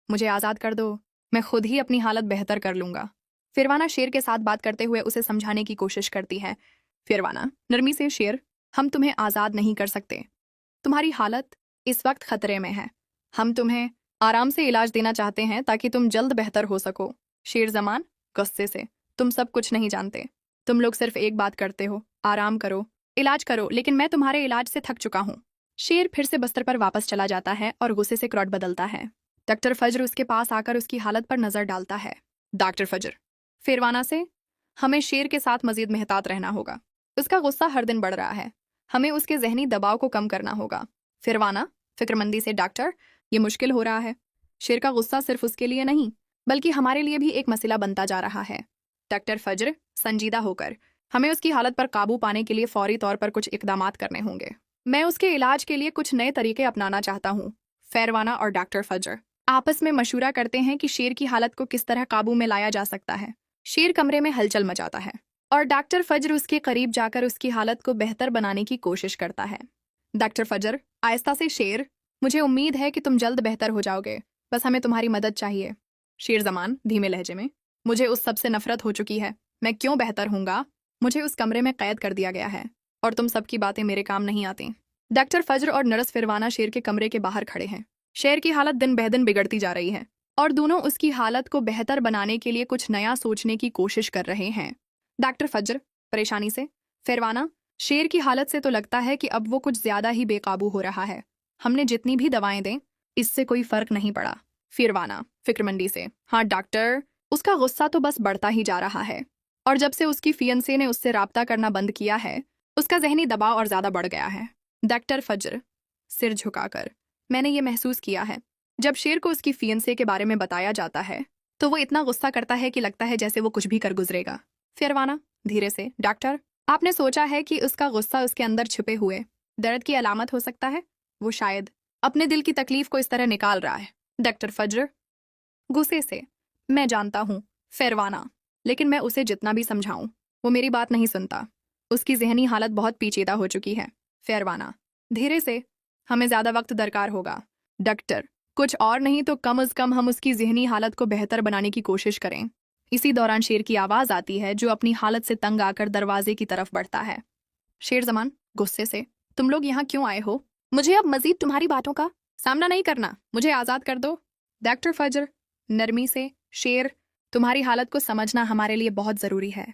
मुझे आज़ाद कर दो, मैं खुद ही अपनी हालत बेहतर कर लूँगा। फिरवाना शेर के साथ बात करते हुए उसे समझाने की कोशिश करती है। फिरवाना नरमी से, शेर हम तुम्हें आज़ाद नहीं कर सकते, तुम्हारी हालत इस वक्त ख़तरे में है। हम तुम्हें आराम से इलाज देना चाहते हैं ताकि तुम जल्द बेहतर हो सको। शेर ज़मान गुस्से से, तुम सब कुछ नहीं जानते, तुम लोग सिर्फ एक बात करते हो, आराम करो, इलाज करो, लेकिन मैं तुम्हारे इलाज से थक चुका हूँ। शेर फिर से बस्तर पर वापस चला जाता है और गुस्से से क्रॉट बदलता है। डॉक्टर फजर उसके पास आकर उसकी हालत पर नजर डालता है। डॉक्टर फजर फिरवाना से, हमें शेर के साथ मजीद मेहतात रहना होगा। उसका गुस्सा हर दिन बढ़ रहा है। हमें उसके जहनी दबाव को कम करना होगा। फिरवाना फिक्रमंदी से, डॉक्टर ये मुश्किल हो रहा है। शेर का गुस्सा सिर्फ उसके लिए नहीं बल्कि हमारे लिए भी एक मसला बनता जा रहा है। डॉक्टर फजर संजीदा होकर, हमें उसकी हालत पर काबू पाने के लिए फौरी तौर पर कुछ इकदाम करने होंगे। मैं उसके इलाज के लिए कुछ नए तरीके अपनाना चाहता हूँ। फैरवाना और डॉक्टर फजर आपस में मशूरा करते हैं कि शेर की हालत को किस तरह काबू में लाया जा सकता है। शेर कमरे में हलचल मचाता है और डॉक्टर फजर उसके करीब जाकर उसकी हालत को बेहतर बनाने की कोशिश करता है। डॉक्टर फजर आहिस्ता से, शेर मुझे उम्मीद है कि तुम जल्द बेहतर हो जाओगे, बस हमें तुम्हारी मदद चाहिए। शेर जमान धीमे लहजे में, मुझे उस सब से नफरत हो चुकी है। मैं क्यों बेहतर हूँगा? मुझे उस कमरे में कैद कर दिया गया है और तुम सबकी बातें मेरे काम नहीं आती। डॉक्टर फजर और नर्स फिरवाना शेर के कमरे के बाहर खड़े हैं। शेर की हालत दिन ब दिन बिगड़ती जा रही है और दोनों उसकी हालत को बेहतर बनाने के लिए कुछ नया सोचने की कोशिश कर रहे हैं। डॉक्टर फजर परेशानी से, फिरवाना शेर की हालत से तो लगता है कि अब वो कुछ ज्यादा ही बेकाबू हो रहा है। हमने जितनी भी दवाएं दें इससे कोई फर्क नहीं पड़ा। फिरवाना फिक्रमंदी से, हाँ डॉक्टर, उसका गुस्सा तो बस बढ़ता ही जा रहा है और जब से उसकी फियंसे ने उससे राब्ता करना बंद किया है उसका जहनी दबाव और ज्यादा बढ़ गया है। डॉक्टर फजर सिर झुकाकर, मैंने ये महसूस किया है जब शेर को उसकी फियंसे के बारे में बताया जाता है तो वो इतना गुस्सा करता है कि लगता है जैसे वो कुछ भी कर गुजरेगा। फिरवाना धीरे से, डॉक्टर आपने सोचा है कि उसका गुस्सा उसके अंदर छिपे हुए दर्द की अलामत हो सकता है? वो शायद अपने दिल की तकलीफ को इस तरह निकाल रहा है। डॉक्टर फजर गुस्से से, मैं जानता हूँ फिरवाना, लेकिन मैं उसे जितना भी समझाऊं वो मेरी बात नहीं सुनता। उसकी जहनी हालत बहुत पेचीदा हो चुकी है। फिरवाना धीरे से, हमें ज्यादा वक्त दरकार होगा। डॉक्टर कुछ और नहीं तो कम अज कम हम उसकी जहनी हालत को बेहतर बनाने की कोशिश करें। इसी दौरान शेर की आवाज आती है जो अपनी हालत से तंग आकर दरवाजे की तरफ बढ़ता है। शेर जमान गुस्से से, तुम लोग यहाँ क्यों आए हो? मुझे अब मजीद तुम्हारी बातों का सामना नहीं करना, मुझे आजाद कर दो। डॉक्टर फजर नरमी से, शेर तुम्हारी हालत को समझना हमारे लिए बहुत जरूरी है।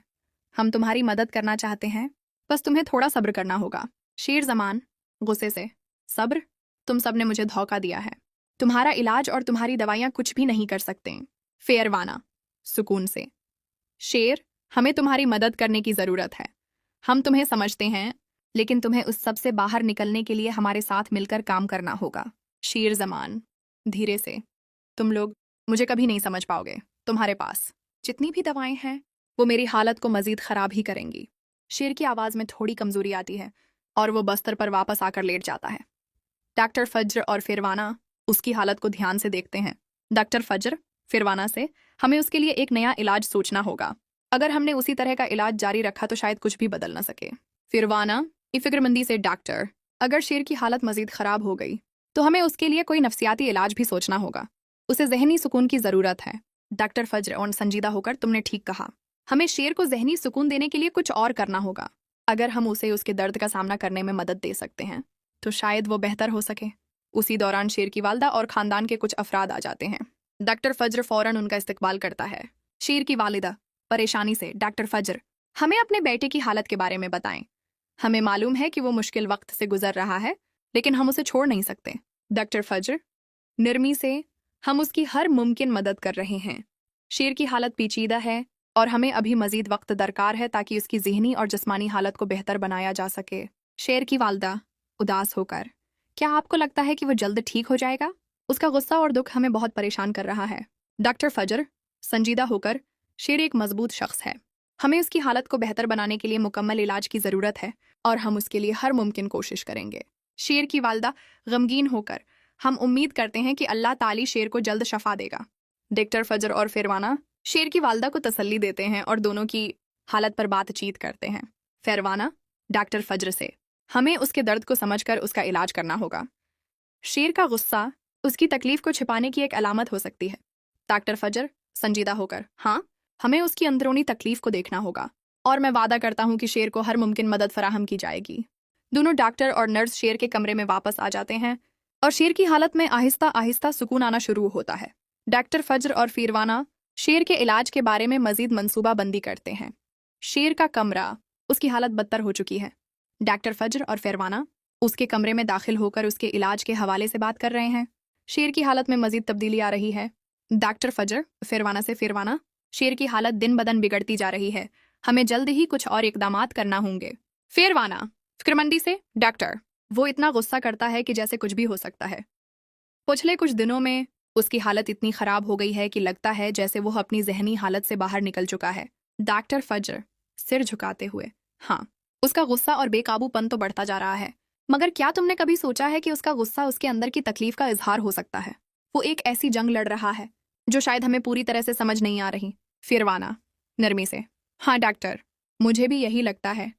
हम तुम्हारी मदद करना चाहते हैं, बस तुम्हें थोड़ा सब्र करना होगा। शेर जमान गुस्से से, सब्र? तुम सब ने मुझे धोखा दिया है। तुम्हारा इलाज और तुम्हारी दवाइयां कुछ भी नहीं कर सकते। फेरवाना सुकून से, शेर हमें तुम्हारी मदद करने की जरूरत है। हम तुम्हें समझते हैं, लेकिन तुम्हें उस सब से बाहर निकलने के लिए हमारे साथ मिलकर काम करना होगा। शेर जमान धीरे से, तुम लोग मुझे कभी नहीं समझ पाओगे। तुम्हारे पास जितनी भी दवाएं हैं वो मेरी हालत को मजीद खराब ही करेंगी। शेर की आवाज में थोड़ी कमजोरी आती है और वो बस्तर पर वापस आकर लेट जाता है। डॉक्टर फजर और फिरवाना उसकी हालत को ध्यान से देखते हैं। डॉक्टर फजर फिरवाना से, हमें उसके लिए एक नया इलाज सोचना होगा। अगर हमने उसी तरह का इलाज जारी रखा तो शायद कुछ भी बदल न सके। फिरवाना फिक्रमंदी से, डॉक्टर अगर शेर की हालत मजीद खराब हो गई तो हमें उसके लिए कोई नफ्सियाती इलाज भी सोचना होगा। उसे जहनी सुकून की जरूरत है। डॉक्टर फजर और संजीदा होकर, तुमने ठीक कहा, हमें शेर को जहनी सुकून देने के लिए कुछ और करना होगा। अगर हम उसे उसके दर्द का सामना करने में मदद दे सकते हैं तो शायद वो बेहतर हो सके। उसी दौरान शेर की वालदा और खानदान के कुछ अफराद आ जाते हैं। डॉक्टर फजर फौरन उनका इस्तकबाल करता है। शेर की वालिदा परेशानी से, डॉक्टर फजर हमें अपने बेटे की हालत के बारे में बताएं। हमें मालूम है कि वो मुश्किल वक्त से गुजर रहा है, लेकिन हम उसे छोड़ नहीं सकते। डॉक्टर फजर नरमी से, हम उसकी हर मुमकिन मदद कर रहे हैं। शेर की हालत पेचीदा है और हमें अभी मजीद वक्त दरकार है ताकि उसकी जहनी और जिस्मानी हालत को बेहतर बनाया जा सके। शेर की वालदा उदास होकर, क्या आपको लगता है कि वो जल्द ठीक हो जाएगा? उसका गुस्सा और दुख हमें बहुत परेशान कर रहा है। डॉक्टर फजर संजीदा होकर, शेर एक मजबूत शख्स है। हमें उसकी हालत को बेहतर बनाने के लिए मुकम्मल इलाज की ज़रूरत है और हम उसके लिए हर मुमकिन कोशिश करेंगे। शेर की वालदा गमगीन होकर, हम उम्मीद करते हैं कि अल्लाह ताली शेर को जल्द शफा देगा। डॉक्टर फजर और फिरवाना शेर की वालदा को तसल्ली देते हैं और दोनों की हालत पर बातचीत करते हैं। फिरवाना डॉक्टर फजर से, हमें उसके दर्द को समझकर उसका इलाज करना होगा। शेर का गुस्सा उसकी तकलीफ को छिपाने की एक अलामत हो सकती है। डॉक्टर फजर संजीदा होकर, हाँ, हमें उसकी अंदरूनी तकलीफ को देखना होगा और मैं वादा करता हूँ कि शेर को हर मुमकिन मदद फराहम की जाएगी। दोनों डॉक्टर और नर्स शेर के कमरे में वापस आ जाते हैं और शेर की हालत में आहिस्ता आहिस्ता सुकून आना शुरू होता है। डॉक्टर फजर और फिरवाना शेर के इलाज के बारे में मजीद मनसूबाबंदी करते हैं। शेर का कमरा, उसकी हालत बदतर हो चुकी है। डॉक्टर फजर और फिरवाना उसके कमरे में दाखिल होकर उसके इलाज के हवाले से बात कर रहे हैं। शेर की हालत में मजीद तब्दीली आ रही है। डॉक्टर फजर, फिरवाना से फिरवाना, शेर की हालत दिन ब दिन बिगड़ती जा रही है। हमें जल्द ही कुछ और इकदामात करना होंगे। फिरवाना, फिक्रमंदी से डॉक्टर, वो इतना गुस्सा करता है कि जैसे कुछ भी हो सकता है। पिछले कुछ दिनों में उसकी हालत इतनी खराब हो गई है कि लगता है जैसे वो अपनी जहनी हालत से बाहर निकल चुका है। डॉक्टर फजर, सिर झुकाते हुए, हाँ, उसका गुस्सा और बेकाबूपन तो बढ़ता जा रहा है, मगर क्या तुमने कभी सोचा है कि उसका गुस्सा उसके अंदर की तकलीफ का इजहार हो सकता है? वो एक ऐसी जंग लड़ रहा है जो शायद हमें पूरी तरह से समझ नहीं आ रही। फिरवाना, नरमी से, हाँ डॉक्टर, मुझे भी यही लगता है।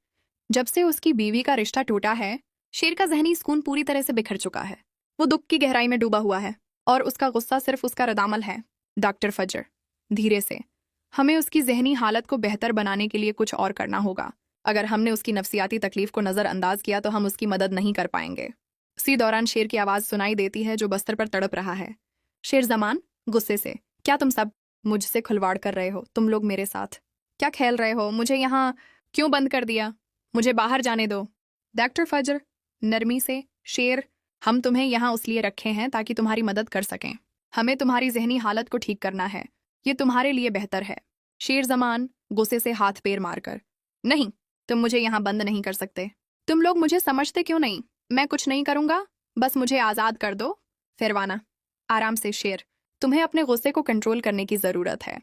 जब से उसकी बीवी का रिश्ता टूटा है, शेर का जहनी सुकून पूरी तरह से बिखर चुका है। वो दुख की गहराई में डूबा हुआ है और उसका गुस्सा सिर्फ उसका रद्दामल है। डॉक्टर फजर, धीरे से, हमें उसकी जहनी हालत को बेहतर बनाने के लिए कुछ और करना होगा। अगर हमने उसकी नफ्सियाती तकलीफ को नज़रअंदाज किया तो हम उसकी मदद नहीं कर पाएंगे। इसी दौरान शेर की आवाज़ सुनाई देती है जो बस्तर पर तड़प रहा है। शेर जमान, गुस्से से, क्या तुम सब मुझसे खुलवाड़ कर रहे हो? तुम लोग मेरे साथ क्या खेल रहे हो? मुझे यहाँ क्यों बंद कर दिया? मुझे बाहर जाने दो। डॉक्टर फजर, नरमी से, शेर, हम तुम्हें यहाँ उसलिए रखे हैं ताकि तुम्हारी मदद कर सकें। हमें तुम्हारी जहनी हालत को ठीक करना है, ये तुम्हारे लिए बेहतर है। शेर जमान, गुस्से से हाथ पैर मारकर, नहीं, तुम मुझे यहाँ बंद नहीं कर सकते। तुम लोग मुझे समझते क्यों नहीं? मैं कुछ नहीं करूँगा, बस मुझे आज़ाद कर दो। फिरवाना, आराम से शेर, तुम्हें अपने गुस्से को कंट्रोल करने की ज़रूरत है।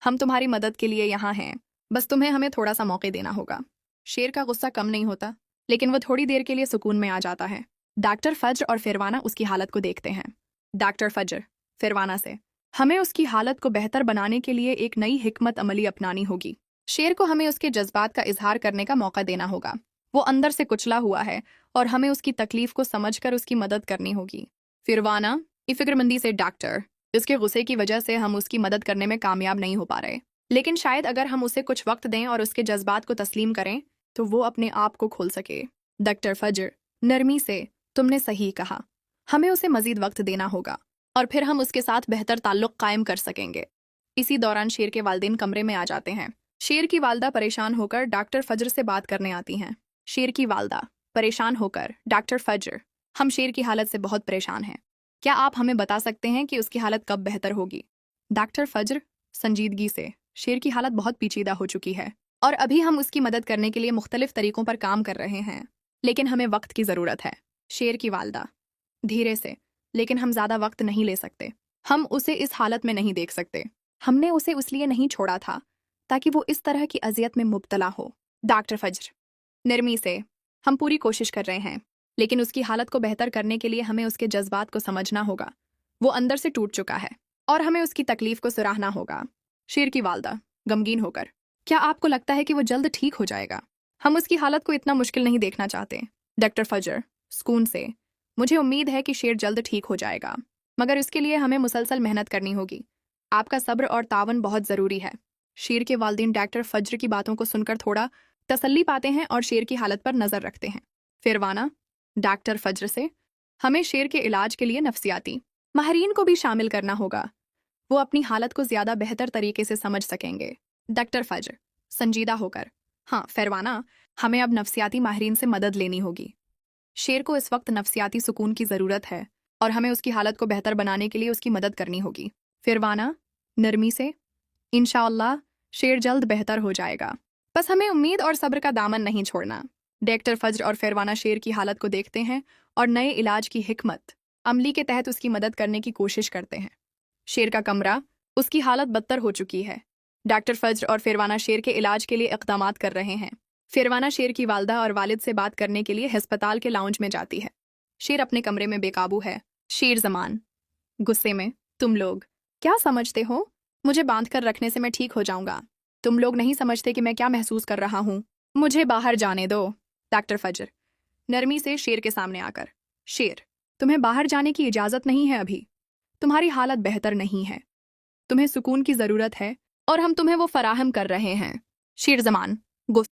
हम तुम्हारी मदद के लिए यहाँ हैं, बस तुम्हें हमें थोड़ा सा मौके देना होगा। शेर का गुस्सा कम नहीं होता, लेकिन वो थोड़ी देर के लिए सुकून में आ जाता है। डॉक्टर फजर और फिरवाना उसकी हालत को देखते हैं। डॉक्टर फजर, फिरवाना से, हमें उसकी हालत को बेहतर बनाने के लिए एक नई हिकमत अमली अपनानी होगी। शेर को हमें उसके जज्बात का इजहार करने का मौका देना होगा। वो अंदर से कुचला हुआ है और हमें उसकी तकलीफ को समझकर उसकी मदद करनी होगी। फिरवाना, फिक्रमंदी से, डॉक्टर, इसके गुस्से की वजह से हम उसकी मदद करने में कामयाब नहीं हो पा रहे, लेकिन शायद अगर हम उसे कुछ वक्त दें और उसके जज्बात को तस्लीम करें तो वो अपने आप को खोल सके। डॉक्टर फजर, नरमी से, तुमने सही कहा, हमें उसे मजीद वक्त देना होगा और फिर हम उसके साथ बेहतर ताल्लुक कायम कर सकेंगे। इसी दौरान शेर के वालिदैन कमरे में आ जाते हैं। शेर की वालदा परेशान होकर डॉक्टर फजर से बात करने आती हैं। शेर की वालदा परेशान होकर, डॉक्टर फजर, हम शेर की हालत से बहुत परेशान हैं, क्या आप हमें बता सकते हैं कि उसकी हालत कब बेहतर होगी? डॉक्टर फजर, संजीदगी से, शेर की हालत बहुत पेचीदा हो चुकी है और अभी हम उसकी मदद करने के लिए मुख्तलिफ तरीकों पर काम कर रहे हैं, लेकिन हमें वक्त की ज़रूरत है। शेर की वालदा, धीरे से, लेकिन हम ज़्यादा वक्त नहीं ले सकते। हम उसे इस हालत में नहीं देख सकते। हमने उसे इसलिए नहीं छोड़ा था ताकि वो इस तरह की अजियत में मुब्तला हो। डॉक्टर फजर, नरमी से, हम पूरी कोशिश कर रहे हैं, लेकिन उसकी हालत को बेहतर करने के लिए हमें उसके जज्बात को समझना होगा। वो अंदर से टूट चुका है और हमें उसकी तकलीफ को सराहना होगा। शेर की वालदा, गमगीन होकर, क्या आपको लगता है कि वो जल्द ठीक हो जाएगा? हम उसकी हालत को इतना मुश्किल नहीं देखना चाहते। डॉक्टर फजर, सुकून से, मुझे उम्मीद है कि शेर जल्द ठीक हो जाएगा, मगर इसके लिए हमें मुसलसल मेहनत करनी होगी। आपका सब्र और तावन बहुत ज़रूरी है। शेर के वालिदैन डॉक्टर फजर की बातों को सुनकर थोड़ा तसल्ली पाते हैं और शेर की हालत पर नज़र रखते हैं। फिरवाना, डॉक्टर फजर से, हमें शेर के इलाज के लिए नफ्सियाती माहिरीन को भी शामिल करना होगा। वो अपनी हालत को ज़्यादा बेहतर तरीके से समझ सकेंगे। डॉक्टर फजर, संजीदा होकर, हाँ फिरवाना, हमें अब नफ्सियाती माहिरीन से मदद लेनी होगी। शेर को इस वक्त नफ्सियाती सुकून की ज़रूरत है और हमें उसकी हालत को बेहतर बनाने के लिए उसकी मदद करनी होगी। फिरवाना, नरमी से, इंशाअल्लाह शेर जल्द बेहतर हो जाएगा, बस हमें उम्मीद और सब्र का दामन नहीं छोड़ना। डॉक्टर फजर और फिरवाना शेर की हालत को देखते हैं और नए इलाज की हिकमत अमली के तहत उसकी मदद करने की कोशिश करते हैं। शेर का कमरा, उसकी हालत बदतर हो चुकी है। डॉक्टर फजर और फिरवाना शेर के इलाज के लिए इक़दामात कर रहे हैं। फिरवाना शेर की वालदा और वालिद से बात करने के लिए हस्पताल के लाउंज में जाती है। शेर अपने कमरे में बेकाबू है। शेर जमान, गुस्से में, तुम लोग क्या समझते हो? मुझे बांध कर रखने से मैं ठीक हो जाऊंगा। तुम लोग नहीं समझते कि मैं क्या महसूस कर रहा हूँ। मुझे बाहर जाने दो। डॉक्टर फजर, नरमी से, शेर के सामने आकर, शेर, तुम्हें बाहर जाने की इजाज़त नहीं है अभी। तुम्हारी हालत बेहतर नहीं है, तुम्हें सुकून की ज़रूरत है और हम तुम्हें वो फराहम कर रहे हैं। शेर जमान,